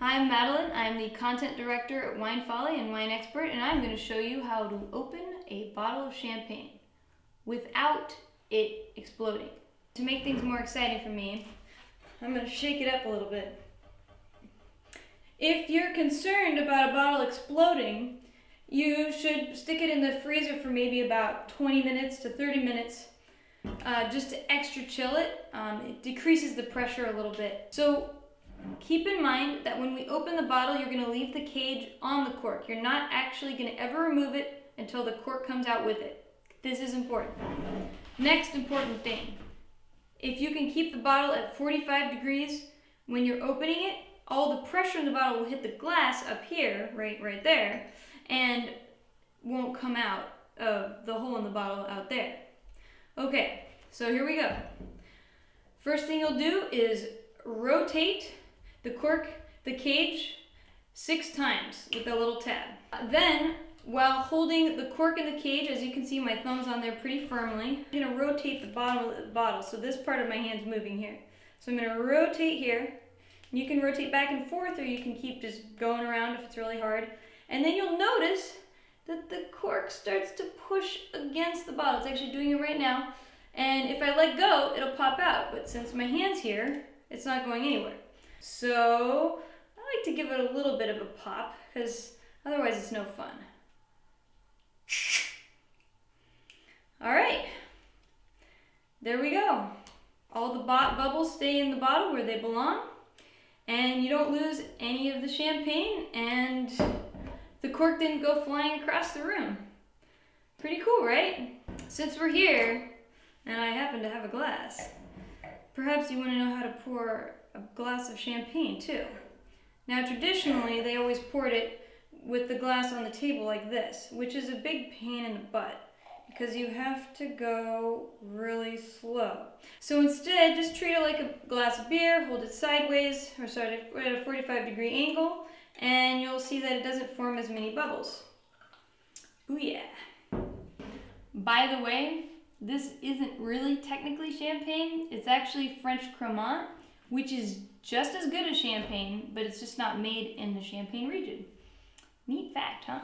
Hi, I'm Madeline. I'm the content director at Wine Folly and Wine Expert, and I'm going to show you how to open a bottle of champagne without it exploding. To make things more exciting for me, I'm going to shake it up a little bit. If you're concerned about a bottle exploding, you should stick it in the freezer for maybe about 20 minutes to 30 minutes just to extra chill it. It decreases the pressure a little bit. So keep in mind that when we open the bottle, you're going to leave the cage on the cork. You're not actually going to ever remove it until the cork comes out with it. This is important. Next important thing, if you can keep the bottle at 45 degrees when you're opening it, all the pressure in the bottle will hit the glass up here, right there, and won't come out of the hole in the bottle out there. Okay, so here we go. First thing you'll do is rotate the cage 6 times with a little tab. Then, while holding the cork in the cage, as you can see my thumb's on there pretty firmly, I'm going to rotate the bottom of the bottle, so this part of my hand's moving here. So I'm going to rotate here. You can rotate back and forth, or you can keep just going around if it's really hard. And then you'll notice that the cork starts to push against the bottle. It's actually doing it right now. And if I let go, it'll pop out. But since my hand's here, it's not going anywhere. So I like to give it a little bit of a pop, because otherwise it's no fun. All right, there we go. All the bubbles stay in the bottle where they belong, and you don't lose any of the champagne, and the cork didn't go flying across the room. Pretty cool, right? Since we're here, and I happen to have a glass, perhaps you want to know how to pour a glass of champagne too. Now traditionally they always poured it with the glass on the table like this, which is a big pain in the butt because you have to go really slow. So instead, just treat it like a glass of beer, hold it sideways, or sorry, at a 45-degree angle, and you'll see that it doesn't form as many bubbles. Booyah! By the way, this isn't really technically champagne. It's actually French Cremant, which is just as good as champagne, but it's just not made in the Champagne region. Neat fact, huh?